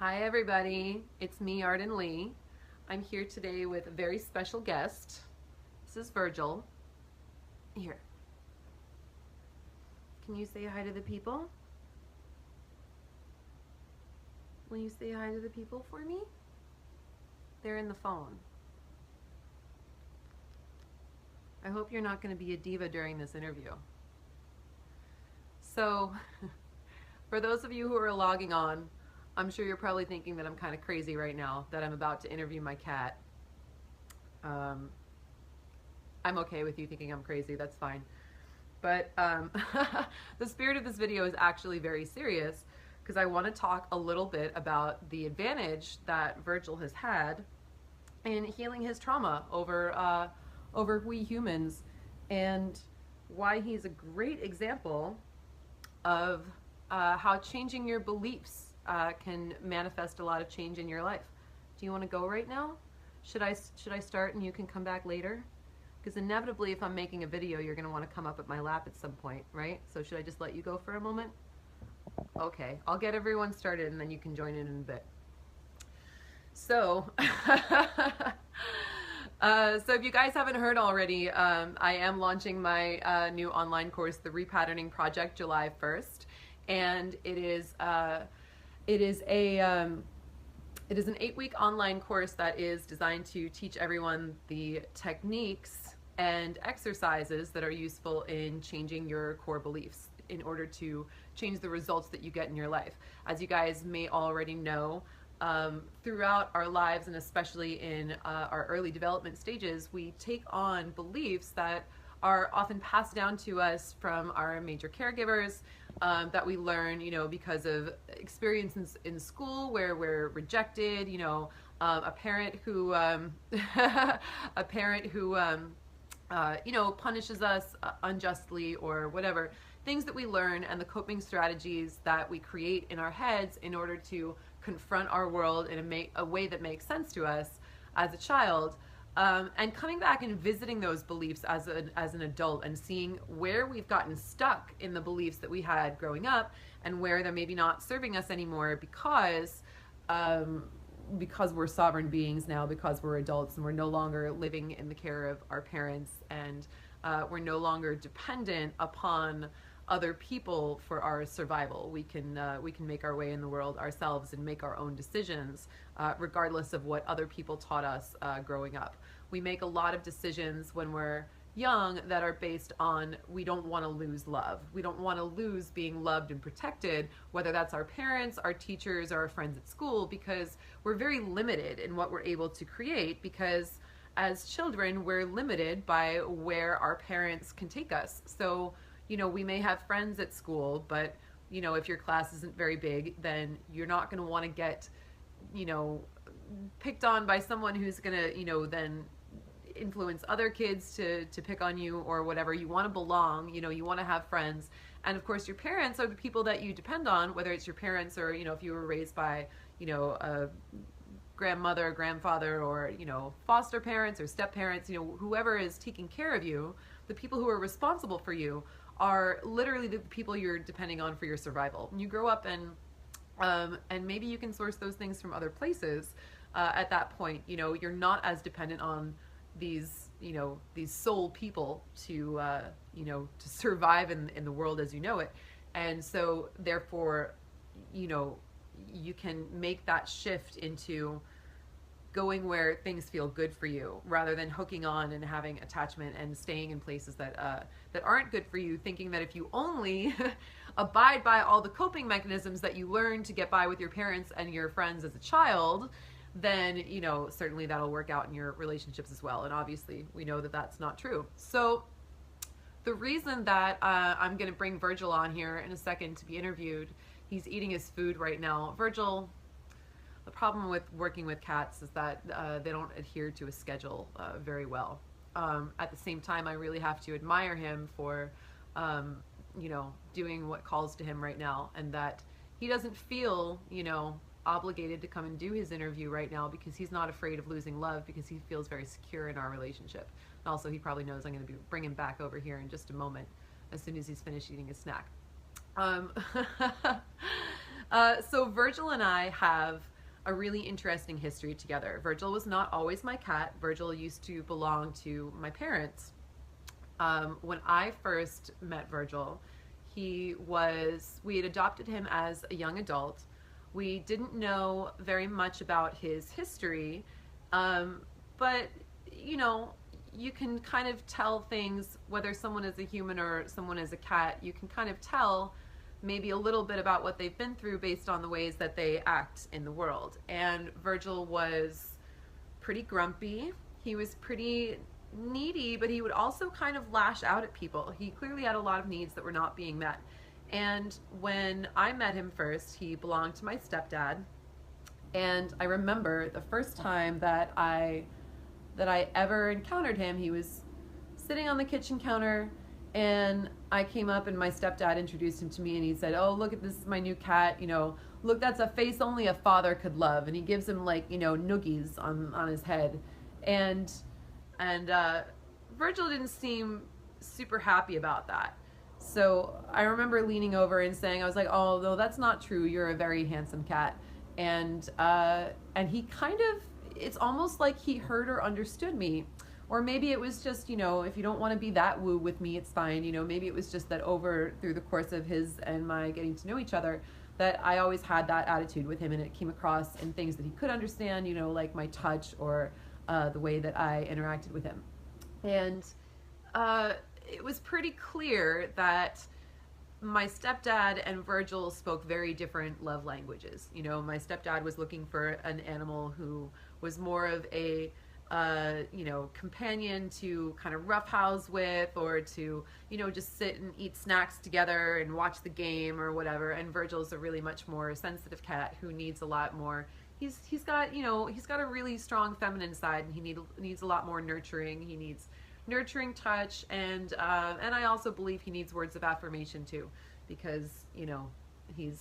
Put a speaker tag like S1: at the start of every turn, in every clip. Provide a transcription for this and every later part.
S1: Hi everybody, it's me, Arden Lee. I'm here today with a very special guest. This is Virgil. Here, can you say hi to the people? Will you say hi to the people for me? They're in the phone. I hope you're not going to be a diva during this interview. So, for those of you who are logging on, I'm sure you're probably thinking that I'm kind of crazy right now, that I'm about to interview my cat. I'm okay with you thinking I'm crazy, that's fine. But the spirit of this video is actually very serious because I want to talk a little bit about the advantage that Virgil has had in healing his trauma over we humans, and why he's a great example of how changing your beliefs can manifest a lot of change in your life. Do you want to go right now? Should I start and you can come back later? Because inevitably, if I'm making a video, you're going to want to come up at my lap at some point, right? So should I just let you go for a moment? Okay, I'll get everyone started and then you can join in a bit. So, so if you guys haven't heard already, I am launching my new online course, The Repatterning Project, July 1st, and it is an 8-week online course that is designed to teach everyone the techniques and exercises that are useful in changing your core beliefs in order to change the results that you get in your life. As you guys may already know, throughout our lives, and especially in our early development stages, we take on beliefs that are often passed down to us from our major caregivers, that we learn, because of experiences in school where we're rejected, a parent who punishes us unjustly or whatever. Things that we learn and the coping strategies that we create in our heads in order to confront our world in a way that makes sense to us as a child. And coming back and visiting those beliefs as an adult and seeing where we've gotten stuck in the beliefs that we had growing up and where they're maybe not serving us anymore because we're sovereign beings now, because we're adults and we're no longer living in the care of our parents, and we're no longer dependent upon other people for our survival. We can make our way in the world ourselves and make our own decisions, regardless of what other people taught us growing up. We make a lot of decisions when we're young that are based on, we don't want to lose love. We don't want to lose being loved and protected, whether that's our parents, our teachers, or our friends at school, because we're very limited in what we're able to create, because as children, we're limited by where our parents can take us. So, we may have friends at school, but, if your class isn't very big, then you're not going to want to get, picked on by someone who's going to, then influence other kids to pick on you or whatever. You want to belong, you want to have friends. And of course, your parents are the people that you depend on, whether it's your parents or, if you were raised by, a grandmother, grandfather, or, foster parents or step parents, whoever is taking care of you, the people who are responsible for you are literally the people you're depending on for your survival. And you grow up and maybe you can source those things from other places. At that point, you're not as dependent on these soul people to survive in the world as you know it. And so therefore, you can make that shift into going where things feel good for you, rather than hooking on and having attachment and staying in places that aren't good for you, thinking that if you only abide by all the coping mechanisms that you learn to get by with your parents and your friends as a child, then certainly that'll work out in your relationships as well. And obviously we know that that's not true. So the reason that I'm going to bring Virgil on here in a second to be interviewed, he's eating his food right now. Virgil, the problem with working with cats is that they don't adhere to a schedule very well. At the same time, I really have to admire him for, doing what calls to him right now, and that he doesn't feel, obligated to come and do his interview right now because he's not afraid of losing love, because he feels very secure in our relationship. And also, he probably knows I'm going to be bringing him back over here in just a moment as soon as he's finished eating his snack. So Virgil and I have a really interesting history together. Virgil was not always my cat. Virgil used to belong to my parents. When I first met Virgil, we had adopted him as a young adult. We didn't know very much about his history, but you know, you can kind of tell things, whether someone is a human or someone is a cat, you can kind of tell maybe a little bit about what they've been through based on the ways that they act in the world. And Virgil was pretty grumpy. He was pretty needy, but he would also kind of lash out at people. He clearly had a lot of needs that were not being met. And when I met him first, he belonged to my stepdad. And I remember the first time that I ever encountered him, he was sitting on the kitchen counter, and I came up and my stepdad introduced him to me, and he said, "Oh, look, this is my new cat, you know, look, that's a face only a father could love." And he gives him, like, you know, noogies on his head. And Virgil didn't seem super happy about that. So I remember leaning over and saying, I was like, "Oh, no, that's not true. You're a very handsome cat." And he kind of, it's almost like he heard or understood me. Or maybe it was just, you know, if you don't want to be that woo with me, it's fine. You know, maybe it was just that through the course of his and my getting to know each other, that I always had that attitude with him, and it came across in things that he could understand, you know, like my touch or the way that I interacted with him. And it was pretty clear that my stepdad and Virgil spoke very different love languages. You know, my stepdad was looking for an animal who was more of a you know, companion to kind of roughhouse with, or to, you know, just sit and eat snacks together and watch the game or whatever. And Virgil's a really much more sensitive cat who needs a lot more. He's got, you know, he's got a really strong feminine side, and he needs a lot more nurturing. He needs nurturing touch, and I also believe he needs words of affirmation too, because, you know, he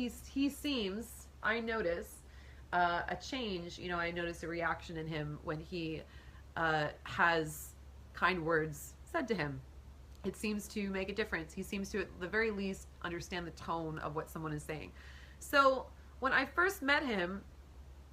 S1: seems, I notice a change. You know, I notice a reaction in him when he has kind words said to him. It seems to make a difference. He seems to, at the very least, understand the tone of what someone is saying. So when I first met him,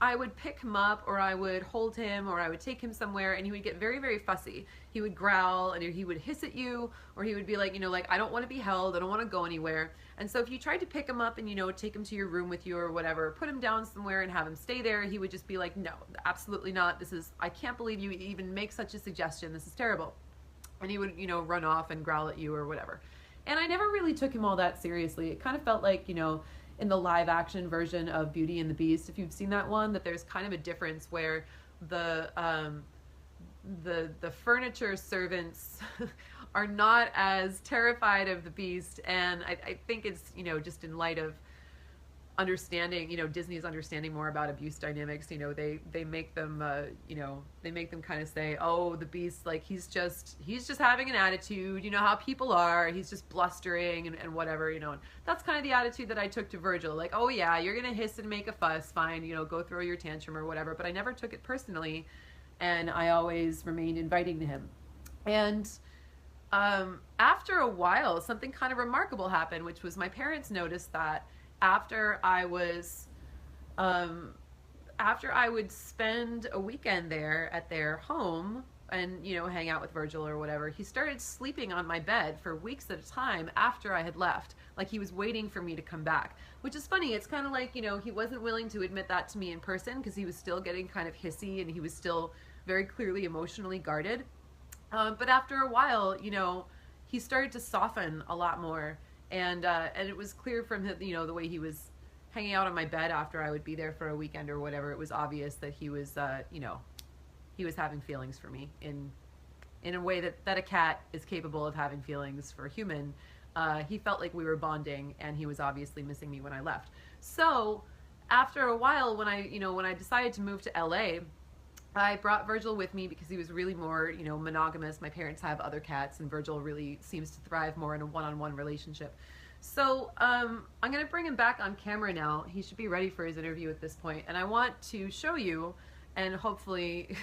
S1: I would pick him up, or I would hold him, or I would take him somewhere, and he would get very, very fussy. He would growl, and he would hiss at you, or he would be like, you know, like, "I don't want to be held, I don't want to go anywhere." And so if you tried to pick him up and, you know, take him to your room with you or whatever, put him down somewhere and have him stay there, he would just be like, "No, absolutely not. I can't believe you even make such a suggestion. This is terrible." And he would, you know, run off and growl at you or whatever. And I never really took him all that seriously. It kind of felt like, you know, in the live action version of Beauty and the Beast, if you've seen that one, that there's kind of a difference where the furniture servants are not as terrified of the Beast. And I think it's, you know, just in light of understanding, you know, Disney's understanding more about abuse dynamics. You know, they make them you know, they make them kind of say, "Oh, the Beast, like, he's just having an attitude, you know how people are, he's just blustering and whatever," you know. And that's kind of the attitude that I took to Virgil, like, "Oh yeah, you're gonna hiss and make a fuss, fine, you know, go throw your tantrum or whatever." But I never took it personally, and I always remained inviting to him. And after a while, something kind of remarkable happened, which was my parents noticed that after I would spend a weekend there at their home and, you know, hang out with Virgil or whatever, he started sleeping on my bed for weeks at a time after I had left. Like, he was waiting for me to come back, which is funny. It's kind of like, you know, he wasn't willing to admit that to me in person because he was still getting kind of hissy, and he was still very clearly emotionally guarded. But after a while, you know, he started to soften a lot more. And it was clear from him, you know, the way he was hanging out on my bed after I would be there for a weekend or whatever, it was obvious that he was, you know, he was having feelings for me in a way that a cat is capable of having feelings for a human. He felt like we were bonding, and he was obviously missing me when I left. So after a while, when I decided to move to LA, I brought Virgil with me because he was really more, you know, monogamous. My parents have other cats, and Virgil really seems to thrive more in a one-on-one relationship. So I'm going to bring him back on camera now. He should be ready for his interview at this point. And I want to show you, and hopefully,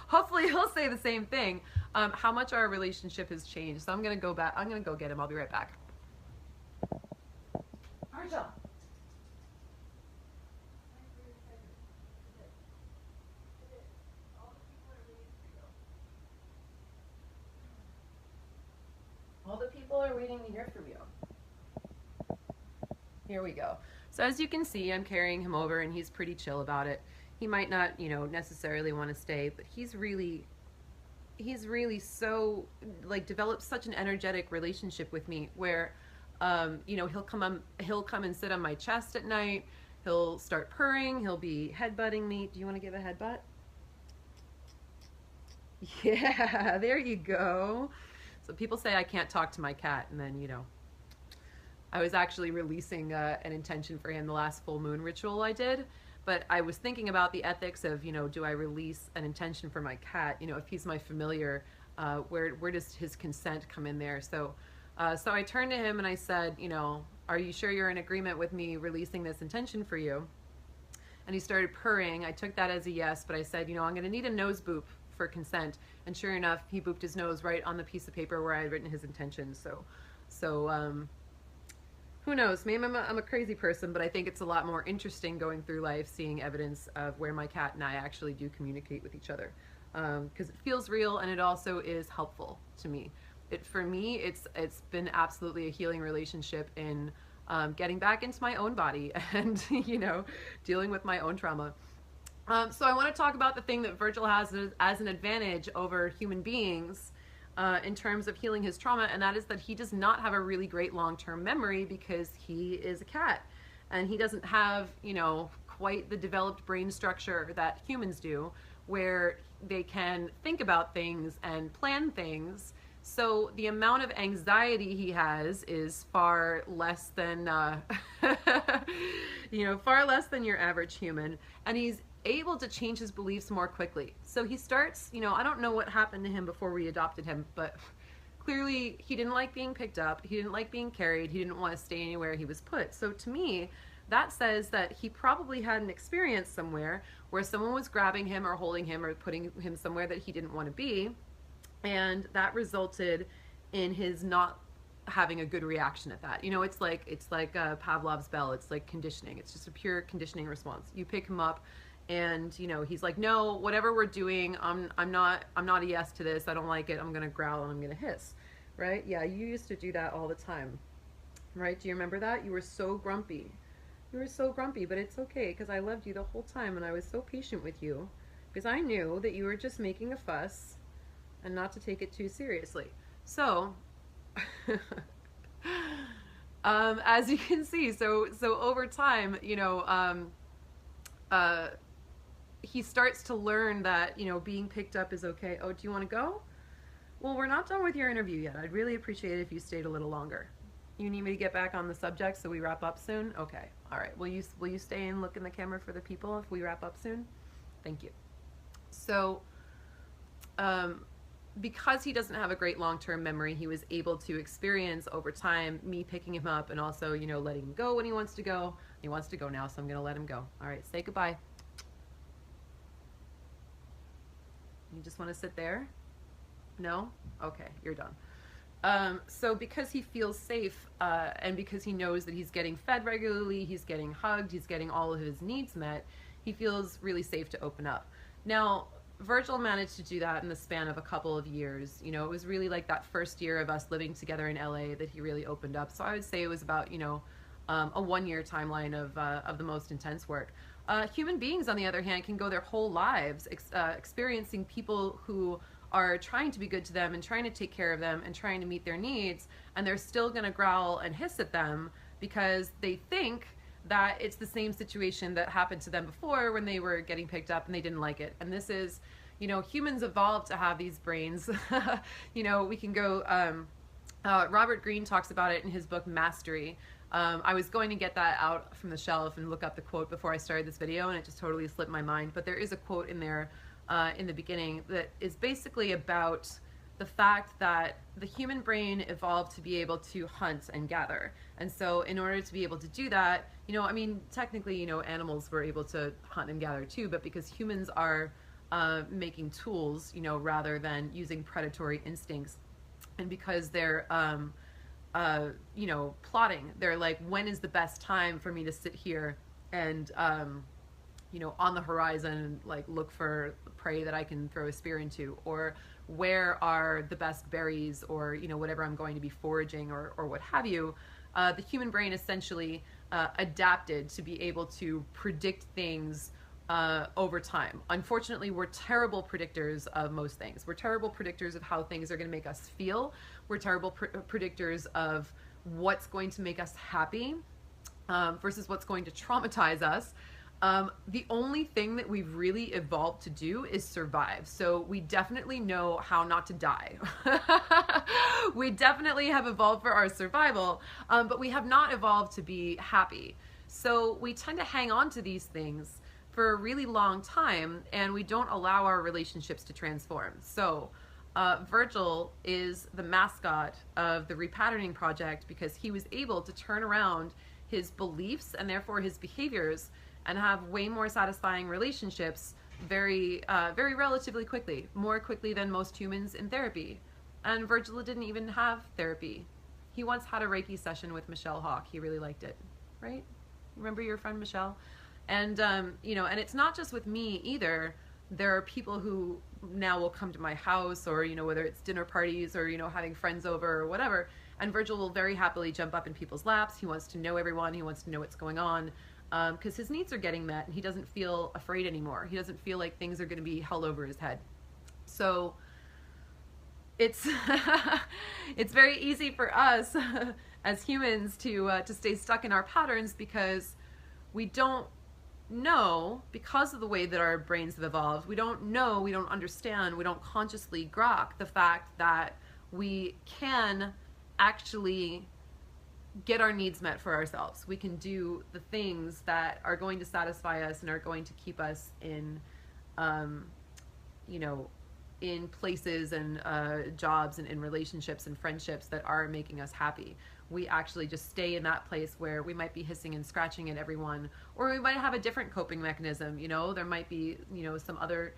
S1: hopefully he'll say the same thing, how much our relationship has changed. So I'm going to go back. I'm going to go get him. I'll be right back. Virgil. hear from you. Here we go. So as you can see, I'm carrying him over and he's pretty chill about it. He might not, you know, necessarily want to stay, but he's really so, like, developed such an energetic relationship with me where, you know, he'll come and sit on my chest at night. He'll start purring. He'll be headbutting me. Do you want to give a headbutt? Yeah, there you go. So people say I can't talk to my cat, and then, you know, I was actually releasing an intention for him the last full moon ritual I did, but I was thinking about the ethics of, you know, do I release an intention for my cat? You know, if he's my familiar, where does his consent come in there? So I turned to him and I said, you know, are you sure you're in agreement with me releasing this intention for you? And he started purring. I took that as a yes, but I said, you know, I'm going to need a nose boop for consent. And sure enough, he booped his nose right on the piece of paper where I had written his intention. So who knows? Maybe I'm a crazy person, but I think it's a lot more interesting going through life, seeing evidence of where my cat and I actually do communicate with each other, because it feels real and it also is helpful to me. For me, it's been absolutely a healing relationship in getting back into my own body and, you know, dealing with my own trauma. So I want to talk about the thing that Virgil has as an advantage over human beings in terms of healing his trauma, and that is that he does not have a really great long-term memory because he is a cat, and he doesn't have, you know, quite the developed brain structure that humans do, where they can think about things and plan things. So the amount of anxiety he has is far less than, you know, far less than your average human, and he's able to change his beliefs more quickly. So he starts, you know, I don't know what happened to him before we adopted him, but clearly he didn't like being picked up, he didn't like being carried, he didn't want to stay anywhere he was put. So to me, that says that he probably had an experience somewhere where someone was grabbing him or holding him or putting him somewhere that he didn't want to be, and that resulted in his not having a good reaction at that. You know, it's like Pavlov's bell. It's like conditioning. It's just a pure conditioning response. You pick him up, and, you know, he's like, no, whatever we're doing, I'm not a yes to this. I don't like it. I'm gonna growl and I'm gonna hiss, right? Yeah, you used to do that all the time, right? Do you remember that? You were so grumpy. You were so grumpy, but it's okay because I loved you the whole time and I was so patient with you because I knew that you were just making a fuss and not to take it too seriously. So, as you can see, so over time, you know, he starts to learn that, you know, being picked up is okay. Oh, do you want to go? Well, we're not done with your interview yet. I'd really appreciate it if you stayed a little longer. You need me to get back on the subject so we wrap up soon? Okay. All right. Will you stay and look in the camera for the people if we wrap up soon? Thank you. So, because he doesn't have a great long-term memory, he was able to experience over time me picking him up and also, you know, letting him go when he wants to go. He wants to go now, so I'm going to let him go. All right. Say goodbye. You just want to sit there? No? Okay, you're done. So because he feels safe and because he knows that he's getting fed regularly, he's getting hugged, he's getting all of his needs met, he feels really safe to open up. Now, Virgil managed to do that in the span of a couple of years. You know, it was really like that first year of us living together in LA that he really opened up. So I would say it was about, you know, a 1-year timeline of the most intense work. Human beings, on the other hand, can go their whole lives experiencing people who are trying to be good to them and trying to take care of them and trying to meet their needs, and they're still going to growl and hiss at them because they think that it's the same situation that happened to them before when they were getting picked up and they didn't like it. And this is, you know, humans evolved to have these brains. You know, we can go, Robert Greene talks about it in his book Mastery. I was going to get that out from the shelf and look up the quote before I started this video, and it just totally slipped my mind. But there is a quote in there in the beginning that is basically about the fact that the human brain evolved to be able to hunt and gather. And so in order to be able to do that, you know, I mean, technically, you know, animals were able to hunt and gather too, but because humans are making tools, you know, rather than using predatory instincts, and because they're you know, plotting. They're like, when is the best time for me to sit here and, you know, on the horizon, like look for prey that I can throw a spear into, or where are the best berries, or whatever I'm going to be foraging, or what have you. The human brain essentially adapted to be able to predict things over time. Unfortunately, we're terrible predictors of most things. We're terrible predictors of how things are going to make us feel. We're terrible predictors of what's going to make us happy versus what's going to traumatize us. The only thing that we've really evolved to do is survive. So we definitely know how not to die. We definitely have evolved for our survival, but we have not evolved to be happy. So we tend to hang on to these things for a really long time, and we don't allow our relationships to transform. So Virgil is the mascot of the Repatterning Project because he was able to turn around his beliefs and therefore his behaviors and have way more satisfying relationships very relatively quickly, more quickly than most humans in therapy. And Virgil didn't even have therapy. He once had a Reiki session with Michelle Hawk. He really liked it, right? Remember your friend Michelle? And, and it's not just with me either. There are people who now will come to my house, or, whether it's dinner parties or, having friends over or whatever. And Virgil will very happily jump up in people's laps. He wants to know everyone. He wants to know what's going on. Because his needs are getting met, and he doesn't feel afraid anymore. He doesn't feel like things are going to be held over his head. So it's it's very easy for us as humans to stay stuck in our patterns because we don't know, because of the way that our brains have evolved, we don't know, we don't understand, we don't consciously grok the fact that we can actually get our needs met for ourselves. We can do the things that are going to satisfy us and are going to keep us in, in places and jobs and in relationships and friendships that are making us happy. We actually just stay in that place where we might be hissing and scratching at everyone, or we might have a different coping mechanism. There might be, some other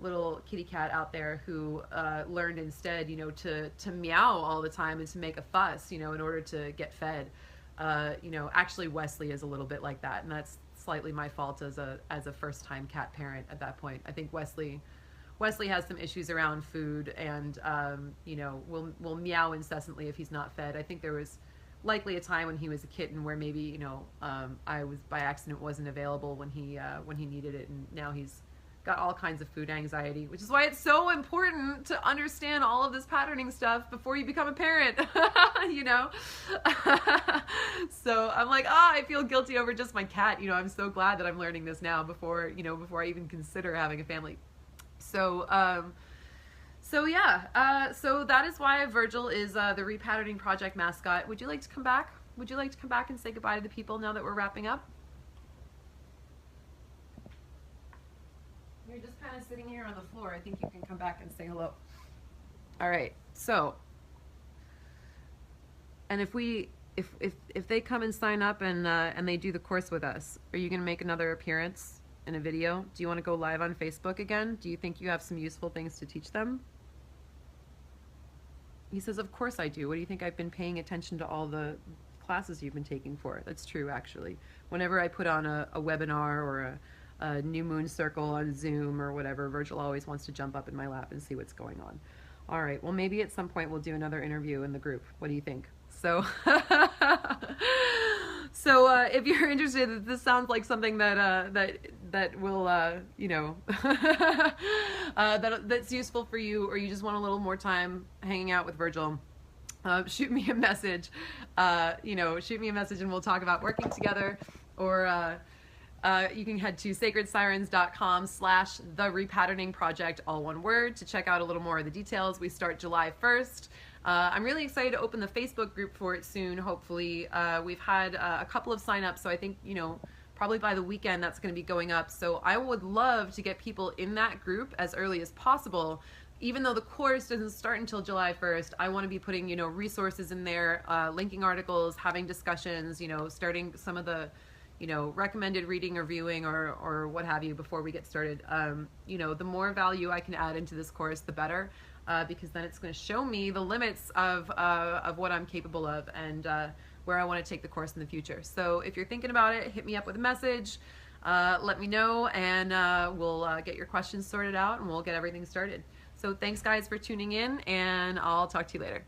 S1: little kitty cat out there who learned instead, to meow all the time and to make a fuss, in order to get fed. Actually Wesley is a little bit like that, and that's slightly my fault as a first-time cat parent at that point. I think Wesley has some issues around food, and will meow incessantly if he's not fed. I think there was likely a time when he was a kitten where maybe I was by accident wasn't available when he needed it, and now he's got all kinds of food anxiety, which is why it's so important to understand all of this patterning stuff before you become a parent. So I'm like, I feel guilty over just my cat. I'm so glad that I'm learning this now before I even consider having a family. So so that is why Virgil is the Repatterning Project mascot. Would you like to come back? Would you like to come back and say goodbye to the people now that we're wrapping up? You're just kind of sitting here on the floor. I think you can come back and say hello. All right. So, and if they come and sign up and they do the course with us, are you going to make another appearance in a video? Do you want to go live on Facebook again? Do you think you have some useful things to teach them? He says, of course I do. What do you think? I've been paying attention to all the classes you've been taking for. That's true, actually. Whenever I put on a webinar or a new moon circle on Zoom or whatever, Virgil always wants to jump up in my lap and see what's going on. All right, well, maybe at some point we'll do another interview in the group. What do you think? So, if you're interested, this sounds like something that will, that's useful for you, or you just want a little more time hanging out with Virgil, shoot me a message. Shoot me a message and we'll talk about working together, or you can head to sacredsirens.com/the-repatterning-project, all one word, to check out a little more of the details. We start July 1st. I'm really excited to open the Facebook group for it soon, hopefully. We've had a couple of signups, so I think, probably by the weekend that's going to be going up. So I would love to get people in that group as early as possible. Even though the course doesn't start until July 1st, I want to be putting, resources in there, linking articles, having discussions, starting some of the recommended reading or viewing or what have you before we get started. The more value I can add into this course, the better, because then it's going to show me the limits of what I'm capable of and where I want to take the course in the future. So if you're thinking about it, hit me up with a message. let me know, and we'll get your questions sorted out, and we'll get everything started. So thanks guys for tuning in, and I'll talk to you later.